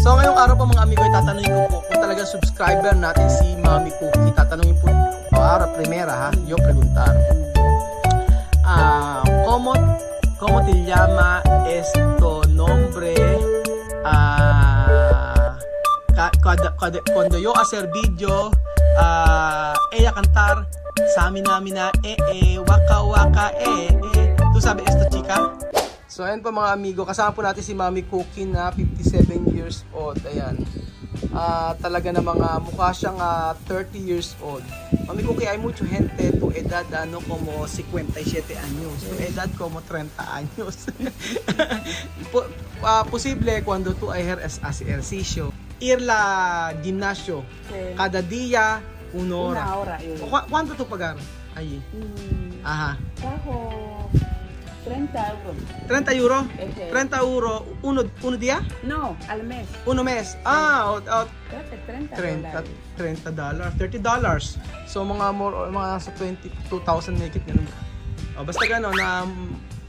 So ngayong araw po mga amigo, tatanungin ko po kung talagang subscriber natin si Mami Cookie. Tatanungin po, para primera ha, yo preguntar. ¿Cómo te llama esto nombre? Cuando yo hacer video, ella cantar Samina mina waka waka ¿Tú sabes esto, chica? So ayan po mga amigo, kasama po natin si Mami Cookie na 57 years old. Ayan. Talaga na mga mukha siyang 30 years old. Mami Cookie, hay mucho gente tu edad como 57 años. Tu edad como 30 años. Posible cuando tú haces ejercicio, ir la gimnasio cada día 1 hora. Una hora. ¿Cuánto tú pagar allí? Ajá. Bajo 30 euros. 30 euro? Okay. 30 euro, uno día? No, al mes. Uno mes. Creo que 30 30 $30, $30. So mga mga nasa 22,000 naked ganun. Basta gano'n na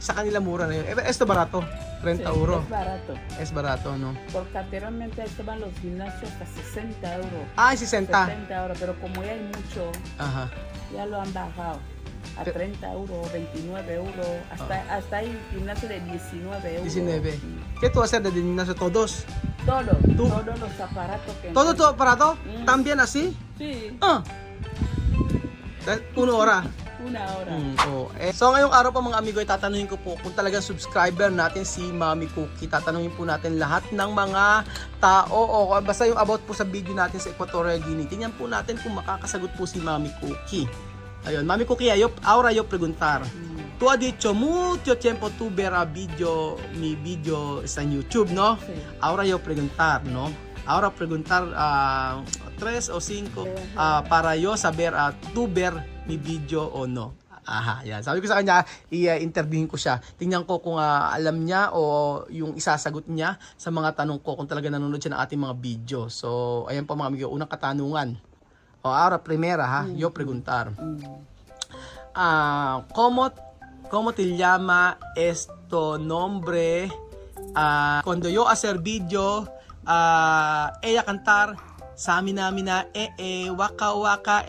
sa kanila mura na yun. Esto barato, 30 euro. Es barato. Es barato, no? Porque anteriormente estaban los gimnasios a 60 euros. 60. 70 euros, pero como ya hay mucho, Ajá. ya lo han bajado a 30 euros, 29 euros, hasta hay gimnasio de 19 euros. 19. ¿Qué tú haces de gimnasio? ¿Todos? Todos Tú- los aparatos que... ¿Todo barato? Mm. ¿También así? Sí, 1 hora. una hora. So ngayong araw po mga amigo, tatanungin ko po kung talagang subscriber natin si Mami Cookie. Tatanungin po natin lahat ng mga tao o basta yung about po sa video natin sa Equatorial Guinea. Tingnan po natin kung makakasagot po si Mami Cookie. Ayun, Mami Cookie, ahora yo preguntar. Tú has dicho mucho tiempo tú ver mi video está en YouTube, ¿no? Sí. Ahora yo preguntar, ¿no? Ahora preguntar 3 o 5 para yo saber tú ver mi video o no. Aha, yan. Sabi ko sa kanya, i-interviewin ko siya. Tingnan ko kung alam niya o yung isasagot niya sa mga tanong ko kung talaga nanonood siya ng ating mga video. So, ayan po mga amigo, unang katanungan. Ahora primera ha, yo preguntar. ¿Cómo te llama esto nombre? Cuando yo hacer video, ella cantar Samina mina waka waka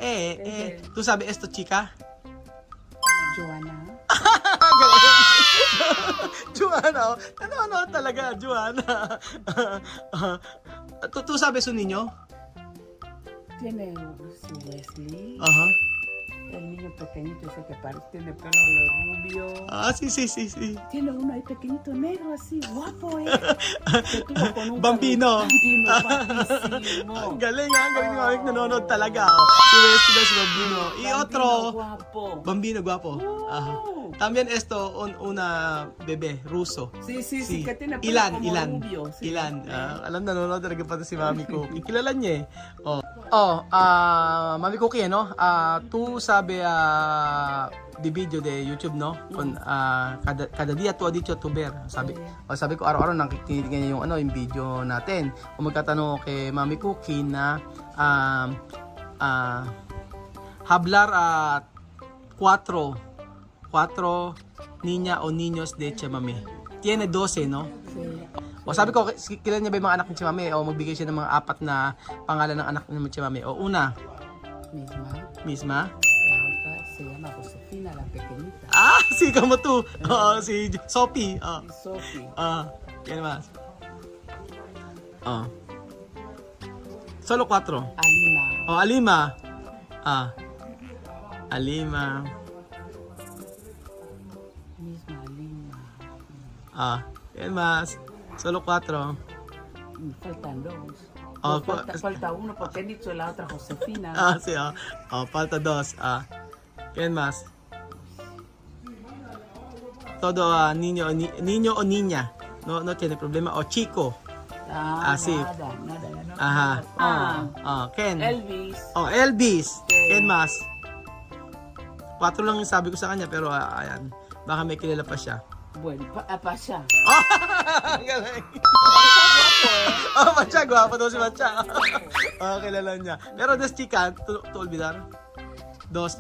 ¿Tú sabes esto, chica? Joana. Joanna, ano talaga, Joanna. ¿Tú sabes un niño? Tiene su Wesley. Ajá. El niño pequeñito ese que parece, tiene pelo rubio. Sí. Tiene uno ahí pequeñito negro así, guapo que tuvo con un Bambino. Bambino, guapísimo. Ang galing ha, ang galing ng aming nanonood talaga. Si Wesley, si Bambino. Y otro, Guapo. Bambino guapo. Ajá. También esto, una bebé, ruso. Sí, que tiene pelo como rubio. Sí. Ilan. Alam, nanonood talaga pati si Mami Cookie. Kilala niya eh. Mami Cookie, no? Tú sabe de video de YouTube, no? Con, cada dia tú has dicho tu ver. Sabi ko araw-araw nakikinig niya yung yung video natin. Kung magtatanong ako kay Mami Cookie na hablar cuatro niña o niños de Chamame. Tiene 12, no? Sí. Sabi ko, kilala niya ba yung mga anak ni Chamame? O magbigay siya ng mga 4 na pangalan ng anak ni Chamame. Una. Misma. La otra se llama Josefina, la pequeñita. Si como tú. Si Sophie. Y Sophie. ¿Quién más? Solo 4. Alima. Alima. Alima. Misma Alima. ¿Quién más? Solo 4. Faltan 2. Oh, falta uno porque he dicho la otra Josefina. Sí, falta 2. ¿Quién más? Todo niño o niña. No tiene problema. O chico. Sí. Nada. Ajá. ¿Quién? Elvis. Elvis. Sí. ¿Quién más? 4 lang yung sabi ko sa kanya pero ayan. Baka may kilala pa siya. Bueno, pa siya. Ang galing. Macha, guwapo daw si Macha. Kilala niya. Pero dos chicas, to olvidar. Dos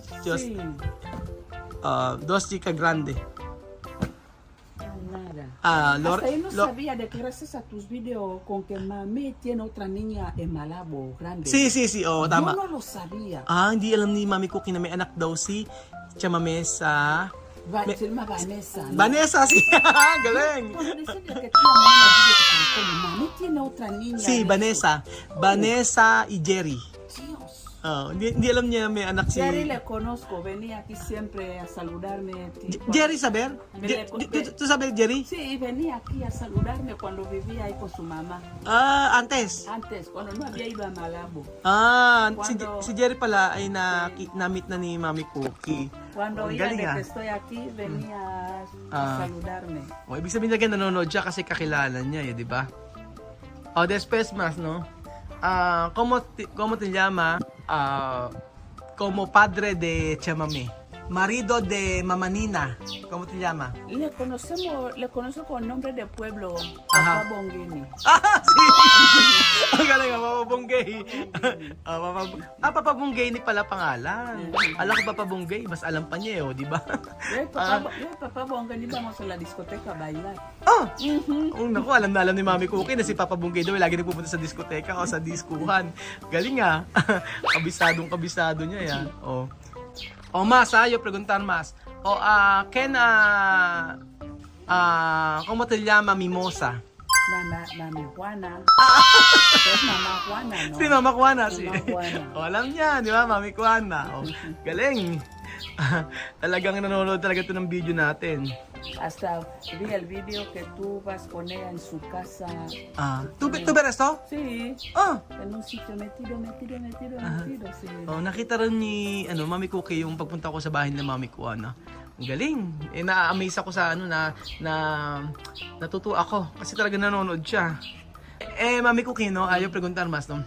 chicas grande. Nada. Hasta yo no sabía de que gracias a tus videos con que mami tiene otra niña en Malabo, grande. Si, oh, tama. Yo no lo sabía. Hindi alam ni Mami Cookie na may anak daw si Chamame sa... Se llama Vanessa. ¿no? Vanessa, si. Galing. Cuando decía que tenía una video que mami tiene otra niña. Si, Vanessa. Vanessa y Jerry. Dios. Hindi alam niya may anak si... Jerry le conozco, venía aquí siempre a saludarme. Jerry saber? ¿Tú sabes Jerry? Sí, venía aquí a saludarme cuando vivía ahí con su mamá. Antes. Antes, cuando no había ido a Malabo. Si Jerry pala ay na-meet na ni Mami Cookie. Cuando iba de que estoy aquí, venía a saludarme. Ibig sabihin na nanonood siya kasi kakilala niya di ba? Después más, no? ¿Cómo te llama? Como padre de Chamame. Marido de Mamanina. ¿Cómo te llama? Le conozco con nombre de pueblo, Papa Bongini. Sí! Ang galing Papa Bonggay. Papa Bonggay ni pala pangalan. Alam ko Papa Bonggay, mas alam pa niya di ba? Papa Bongini, vamos a la discoteca a bailar. Naku, alam na alam ni Mami Cookie na si Papa Bonggay daw lagi nagpupunta sa diskoteka o sa diskuhan. Galing kabisado niya yan. Mas, yo preguntar más. ¿Cómo te llama Mimosa? Mami Juana. Es Mama Juana, ¿no? Si Mama Juana, si. Mama Juana. Alam niya, di ba, Mami Juana. Galing. Talagang nanonood talaga ito ng video natin. Hasta vi el video que tú vas con ella en su casa. ¿Tú ves esto? Sí. En un sitio metido, sí. Nakita rin ni Mami Cookie yung pagpunta ko sa bahay ng Mami ko, Ang galing. Na-amaze ako sa na natuto ako kasi talaga nanonood siya. Mami Cookie, no, ayaw preguntar mas, no.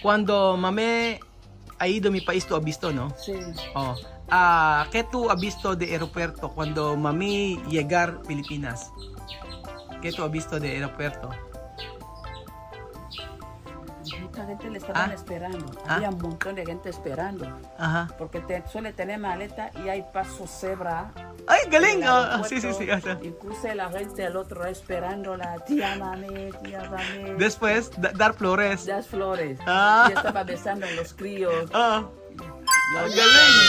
Cuando mame ha ido mi país, tú has visto, no? Sí. ¿Qué tú has visto de aeropuerto cuando mami llegar Pilipinas? ¿Qué tú has visto de aeropuerto? Mucha gente le estaban esperando. Había un montón de gente esperando. Porque suele tener maleta y hay paso cebra. ¡Ay, galing! Sí. Y cruce la gente al otro esperándola. Tía mami. Después, dar flores. Das flores. Y estaba besando a los críos. Galing!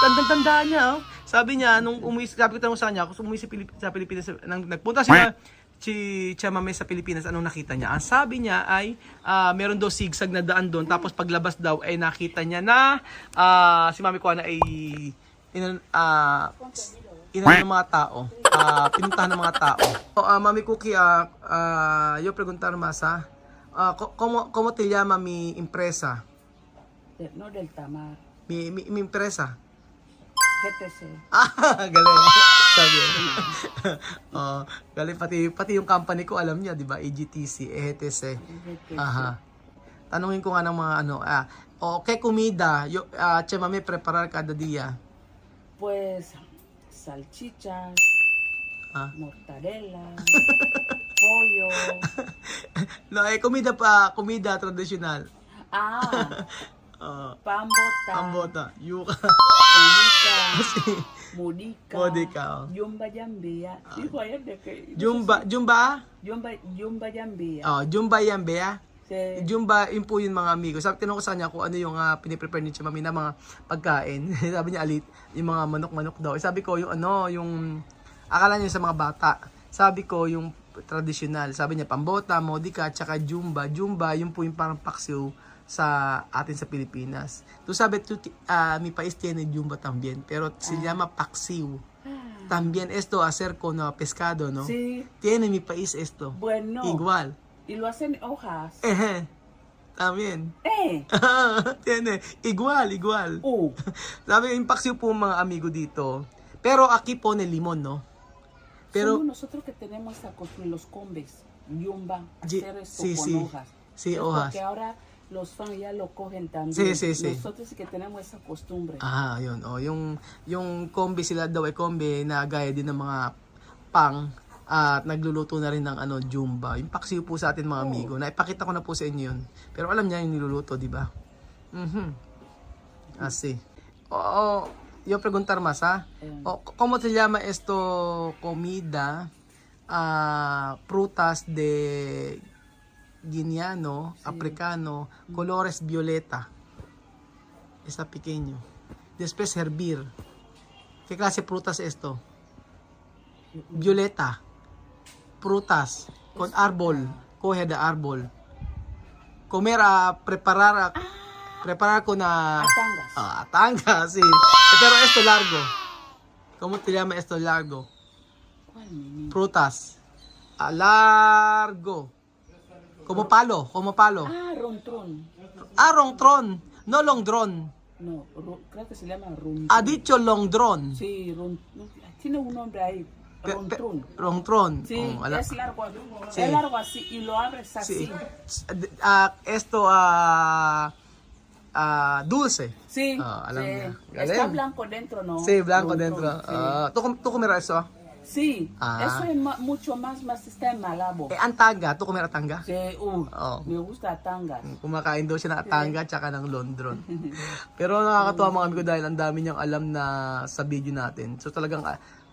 Tandang-tandaan niya. Sabi niya, sabi ko sa kanya, kung umuwi sa Pilipinas, nagpunta si Chamame sa Pilipinas, anong nakita niya? Ang sabi niya ay, meron daw sigsag na daan doon, tapos paglabas daw, ay nakita niya na si Mami Juana ay ng mga tao. Pinuntahan ng mga tao. Mami Cookie, yo preguntar más, ¿cómo te llama mi empresa? No del Tamar. Mi empresa. GTC. Galing. Sabi. Galing pati yung company ko alam niya, 'di ba? EGTC, EGTC. Tanungin ko nga ng mga ¿qué comida Chamame preparar cada día? Pues salchichas, mortadela, pollo. No, comida tradicional. Pambota, yuca. Mudika. Jumba jambia. Jumba jambia. Jumba yambia. Jumba, yun po yun mga amigo. Sabi, tinanong ko sa kanya kung ano yung piniprepare ni Chamame na mga pagkain. Sabi niya, yung mga manok-manok daw. Sabi ko, yung akala niya sa mga bata. Sabi ko, yung traditional. Sabi niya, pambota, modika, tsaka jumba. Jumba, yun po yung parang paksiw sa atin sa Pilipinas. Tu sabes, mi país tiene jumba también, pero se llama paksiw. También esto hacer con pescado, ¿no? Sí. Tiene mi país esto. Bueno. Igual. Y lo hacen hojas. También. Tiene. Igual. Sabi, yung paksiw po mga amigo dito. Pero aquí pone limón, ¿no? Pero nosotros que tenemos a construir los combes, yumba, hacer esto con hojas. Sí, hojas. Porque ahora los fans ya lo cogen también. Sí. Nosotros sí que tenemos esa costumbre. Yun. Yung kombi sila daw ay kombi na gaya din ng mga pang at nagluluto na rin ng jumba. Yung paksiw po sa atin mga amigo. Naipakita ko na po sa inyo yun. Pero alam niya yung niluluto, di ba? Asi. yo preguntar más, ¿ah? ¿Cómo se llama esto comida? Frutas de guineano, africano, colores violeta. Está pequeño. Después hervir. ¿Qué clase de frutas es esto? Violeta. Frutas con árbol. Coge de árbol. Comer preparar con Atangas. Atangas, sí. Pero esto largo. ¿Cómo te llama esto largo? ¿Cuál, mi niño? Frutas. Largo. Como palo. Rontrón. Rongtron. No longdron. No, creo que se llama rontrón. Ha dicho longdron. Sí, tiene un nombre ahí. Rontrón. Rongtron. Sí, Oh, es largo. Sí. Es largo así y lo abres así. sí. Esto dulce. Sí, alam sí. niya. Está Galing. blanco dentro, ¿no? Sí, blanco Rontrón, dentro. sí. ¿Tú comer eso? Sí, Ah. eso es mucho más está en Malabo. Antanga. ¿Tú comer atanga? Sí, Oh. me gusta tangas. Kumakain daw siya ng atanga tsaka ng londron. Pero nakakatuwa mga amigo dahil ang dami niyang alam na sa video natin. So talagang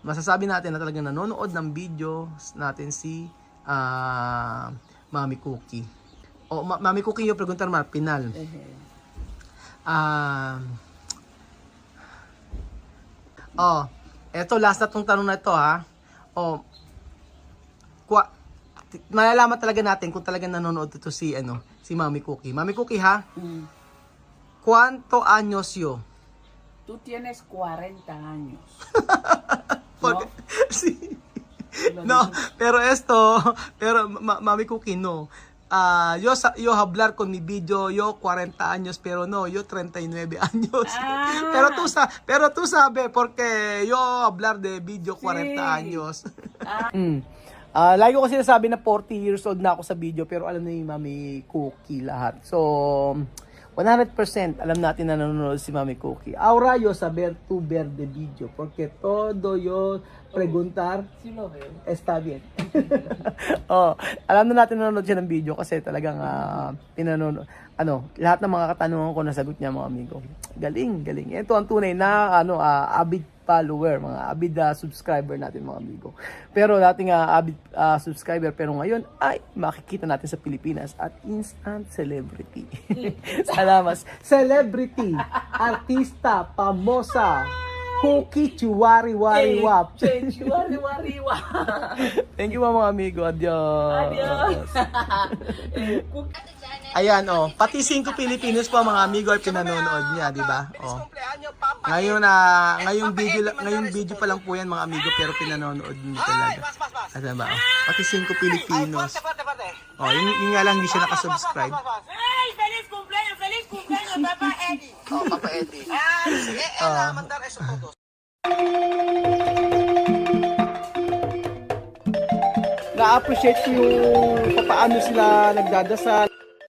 masasabi natin na talagang nanonood ng video natin si Mami Cookie. Mami Cookie, yo preguntar mal, pinal. Eto last na tong tanong na ito ha. Malalaman talaga natin kung talagang nanonood ito si Mami Cookie. Mami Cookie ha? ¿Cuánto años yo? Tú tienes 40 años. Porque, sí. Lo No, pero Mami Cookie, no. Yo hablar con mi video, yo 40 años, pero no, yo 39 años. Pero tú sabes, porque yo hablar de video 40 años. Lagi ko kasi nasabi na 40 years old na ako sa video, pero alam ni Mami Cookie lahat. So, 100% alam natin na nanonood si Mami Cookie. Ahora yo saber tu ver de video, porque todo yo preguntar Sí lo veo. está bien. Alam na natin na nanonood siya ng video kasi talagang lahat ng mga katanungan ko nasagot niya mga amigo. Galing. Ito ang tunay na avid follower, mga avid subscriber natin mga amigo. Pero dating avid subscriber pero ngayon ay makikita natin sa Pilipinas at instant celebrity. Salamat. Celebrity, artista, famosa, Cookie Chiwari-wari-wap. Chiwari-wari-wap. Thank you mga amigo. Adios. Ayan pati 5 Pilipinos po mga amigo ay pinanonood niya, di ba? Ngayong video pa lang po yan mga amigo pero pinanonood niyo talaga. Ano ba? Pati 5 Pilipinos. Yun nga lang hindi siya nakasubscribe. ¡Ay, feliz cumpleaños, Papa Eddie! Papa Eddie. Sige, mandar eso todos. Na-appreciate ko yung paano sila nagdadasal.